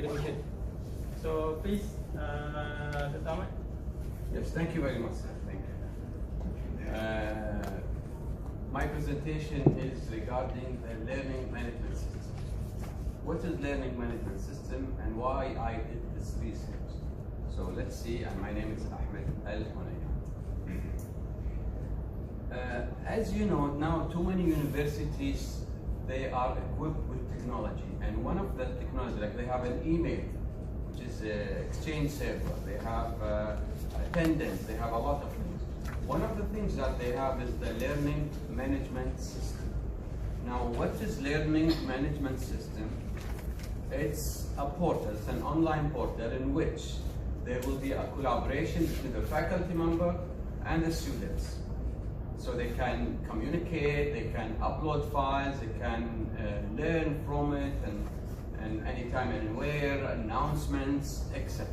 television. So please, Dr. Ahmed. Yes, thank you very much, sir. Thank you. My presentation is regarding the learning management system. What is learning management system and why I did this research? So let's see, and my name is Ahmed Alhunaiyyan. As you know, now too many universities, they are equipped with technology, and one of the technology, like they have an email, which is an exchange server, they have attendance, they have a lot of things. One of the things that they have is the learning management system. Now, what is learning management system? It's a portal, it's an online portal in which there will be a collaboration between the faculty member and the students. So they can communicate, they can upload files, they can learn from it, and anytime, anywhere, announcements, etc.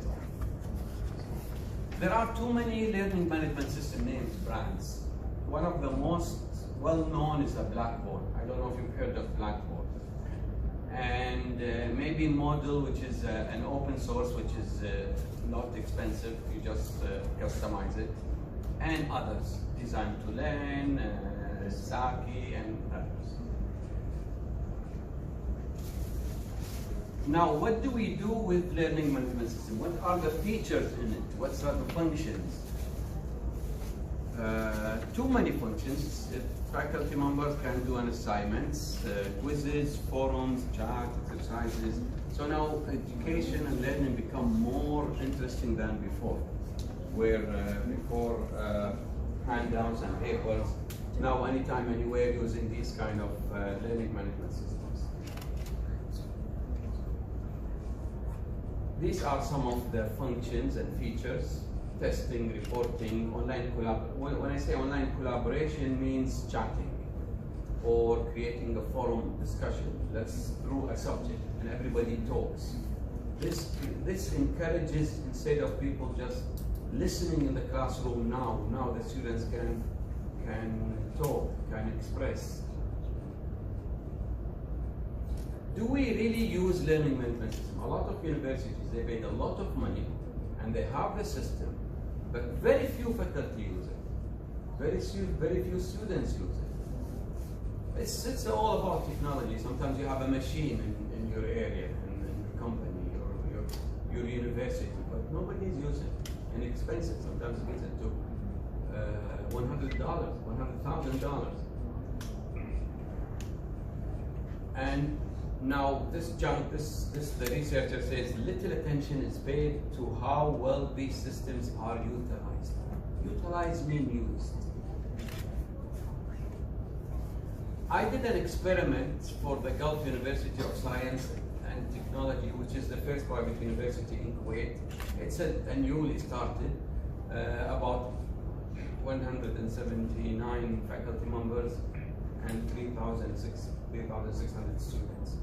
There are too many learning management system names, brands. One of the most well-known is the Blackboard. I don't know if you've heard of Blackboard. And maybe Model, which is an open source, which is not expensive. You just customize it. And others, Design to Learn, Saki, and others. Now, what do we do with learning management system? What are the features in it? What are the functions? Too many functions. Faculty members can do an assignments, quizzes, forums, chat, exercises. So now education and learning become more interesting than before. Where before handouts and papers, now anytime, anywhere using these kind of learning management systems. These are some of the functions and features: testing, reporting, online collaboration. When I say online collaboration, means chatting or creating a forum discussion. That's through a subject and everybody talks. This encourages, instead of people just listening in the classroom, now the students can talk, can express. Do we really use learning management system? A lot of universities, they paid a lot of money and they have the system, but very few faculty use it. Very few students use it. It's all about technology. Sometimes you have a machine in your area, in your company, or your university, but nobody's using it. And expensive, sometimes it gets into $100, $100,000. And now this the researcher says little attention is paid to how well these systems are utilized. Utilized means used. I did an experiment for the Gulf University of Science and Technology, which is the first private university in Kuwait. It's a newly started, about 179 faculty members and 3,600 students.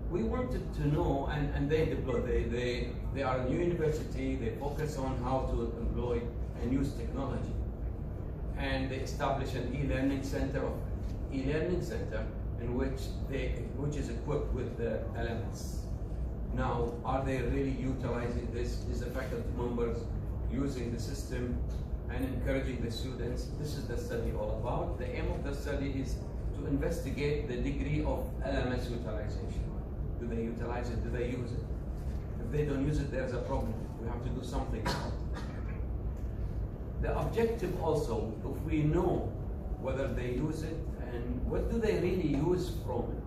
We wanted to know, and they are a new university, they focus on how to employ and use technology. And they established an e-learning center in which is equipped with the LMS. Now, are they really utilizing this? Is the faculty members using the system and encouraging the students? This is the study all about. The aim of the study is to investigate the degree of LMS utilization. Do they utilize it? Do they use it? If they don't use it, there's a problem. We have to do something about it. The objective also, if we know whether they use it and what do they really use from it,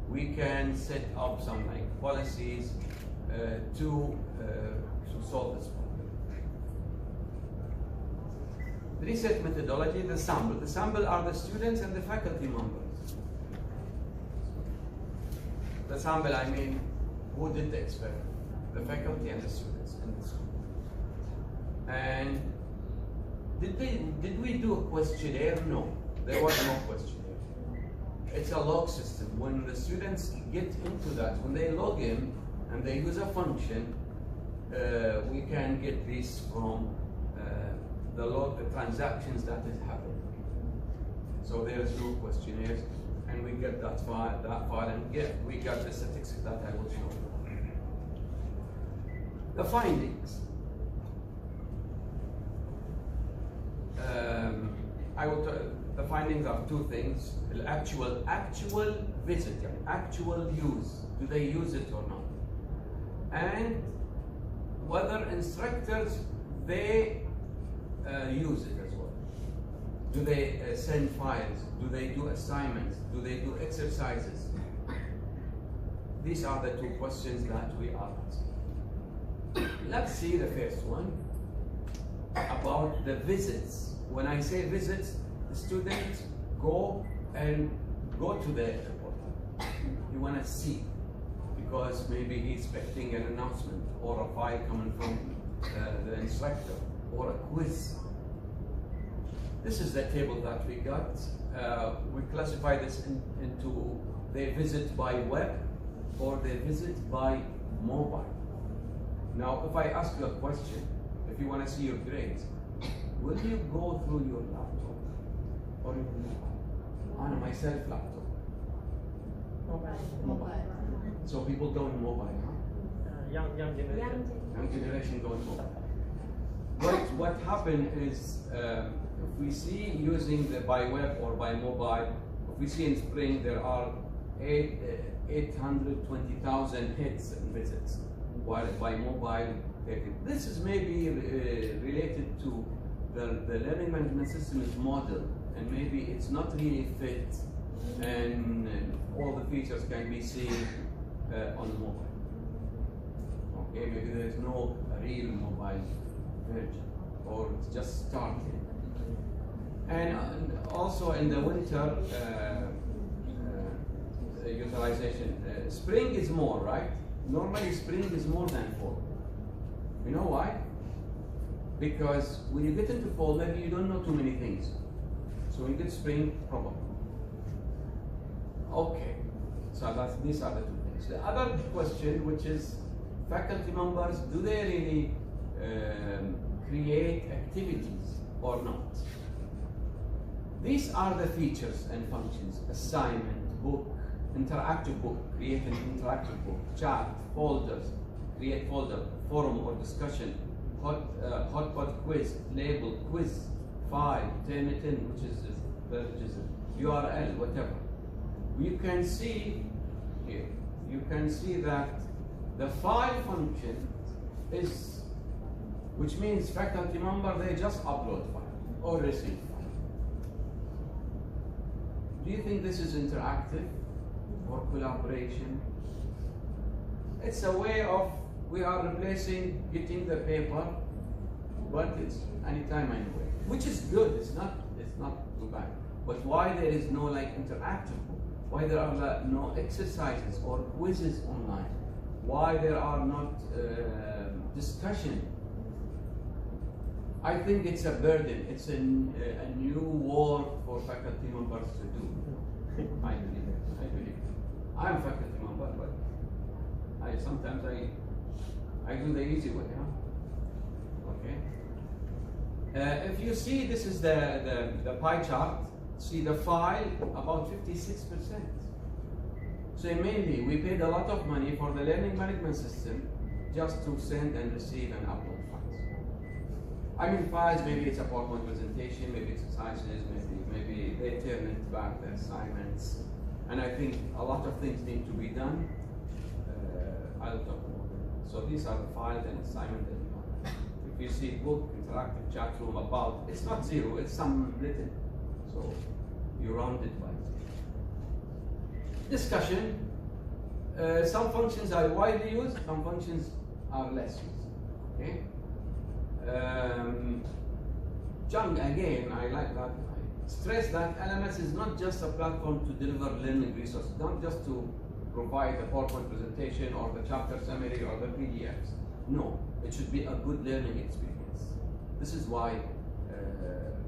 we can set up some policies to solve this problem. The research methodology, the sample. The sample are the students and the faculty members. The sample, I mean, who did the experiment? The faculty and the students in the school. And did we do a questionnaire? No, there was no questionnaire. It's a log system. When the students get into that, when they log in and they use a function, we can get this from the log, the transactions that is happening. So there is no questionnaires, and we get that file, and we get the statistics that I will show you. The findings. The findings are two things: the actual visit, actual use. Do they use it or not? And whether instructors they use it as well. Do they send files? Do they do assignments? Do they do exercises? These are the two questions that we are asking. Let's see the first one about the visits. When I say visits, the students go to the airport. You want to see, because maybe he's expecting an announcement or a file coming from the instructor or a quiz. This is the table that we got. We classify this into they visit by web or they visit by mobile. Now, if I ask you a question, if you want to see your grades, will you go through your laptop or your mobile? On myself, laptop. Mobile. So people go in mobile, huh? Young generation. Young generation go in mobile. What happened is, if we see using the by web or by mobile, if we see in spring there are 820,000 hits and visits, while by mobile, this is maybe related to the learning management system is model, and maybe it's not really fit, and all the features can be seen on the mobile. Okay, maybe there is no real mobile version, or it's just starting. And also in the winter utilization, spring is more, right? Normally spring is more than fall. You know why? Because when you get into fall, maybe you don't know too many things. So when you get spring, probably. Okay, so these are the two things. The other question, which is faculty members, do they really create activities or not? These are the features and functions: assignment, book, interactive book, create an interactive book, chat, folders, create folder, forum or discussion, hotspot quiz, label, quiz, file, turn it in, which is URL, whatever. You can see here, you can see that the file function is, which means faculty member, they just upload file or receive file. Do you think this is interactive or collaboration? It's a way of, we are replacing getting the paper, but it's anytime, anyway, which is good. It's not too bad. But why there is no like interactive book? Why there are no exercises or quizzes online? Why there are not discussion? I think it's a burden. It's a new work for faculty members to do. I believe it. I believe it. I'm a faculty member, but sometimes I do the easy way, huh? Okay. If you see, this is the pie chart. See the file, about 56%. So mainly, we paid a lot of money for the learning management system just to send and receive and upload files. I mean, files, maybe it's a PowerPoint presentation, maybe exercises, maybe they turn it back, the assignments. And I think a lot of things need to be done. I'll talk about it. So these are the files and assignment. If you see book, interactive chat room, about, it's not zero, it's some written. So you round it by zero. Discussion. Some functions are widely used, some functions are less used. Okay. Chung, again, I like that. I stress that LMS is not just a platform to deliver learning resources, not just to provide a PowerPoint presentation or the chapter summary or the PDFs. No, it should be a good learning experience. This is why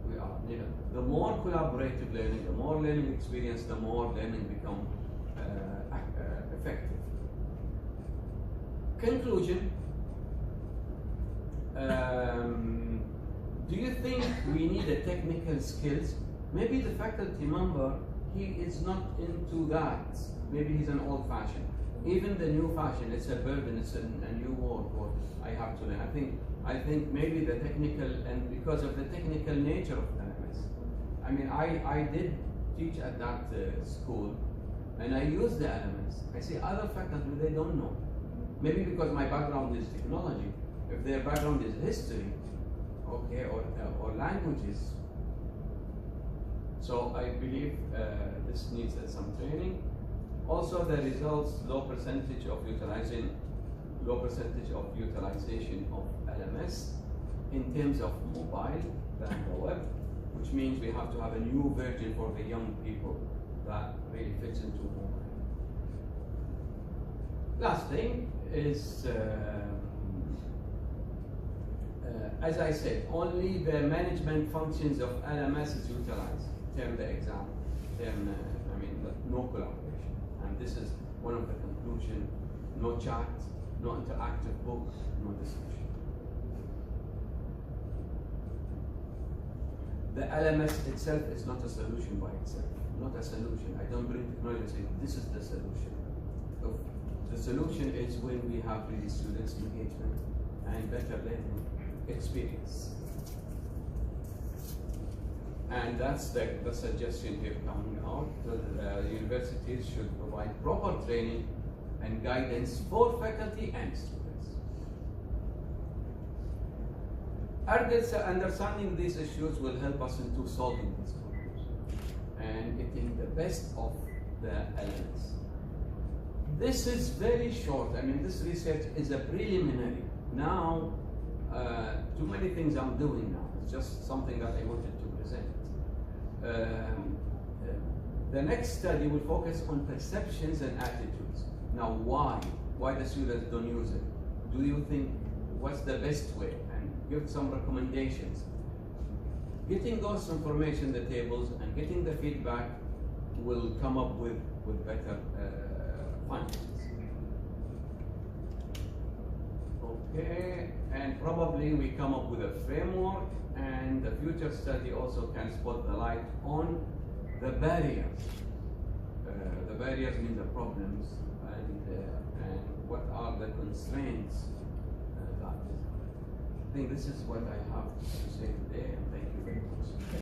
we are, the more collaborative learning, the more learning experience, the more learning become effective. Conclusion. Do you think we need a technical skills? Maybe the faculty member, he is not into that. Maybe he's an old-fashioned. even the new fashion, it's a burden, it's a new word what I have to learn. I think maybe the technical, and because of the technical nature of LMS. I mean, I did teach at that school, and I use the LMS. I see other faculty, they don't know. Maybe because my background is technology. If their background is history, okay, or languages. So I believe this needs some training. Also, the results, low percentage of utilization of LMS in terms of mobile than the web, which means we have to have a new version for the young people that really fits into mobile. Last thing is, as I said, only the management functions of LMS is utilized. Term the exam, term, no collaboration. And this is one of the conclusions: no chat, no interactive book, no discussion. The LMS itself is not a solution by itself, not a solution. I don't bring technology and say, this is the solution. The solution is when we have really students' engagement and better learning experience. And that's the suggestion here coming out. The universities should provide proper training and guidance for faculty and students. Understanding these issues will help us into solving these problems and getting the best of the LMS. This is very short. I mean, this research is a preliminary. Now, too many things I'm doing now. It's just something that I wanted to present. The next study will focus on perceptions and attitudes. Now, why? Why the students don't use it? Do you think, what's the best way? And give some recommendations. Getting those information, the tables, and getting the feedback will come up with better findings. Okay, and probably we come up with a framework, and the future study also can spot the light on the barriers. The barriers mean the problems, and what are the constraints. I think this is what I have to say today, and thank you very much.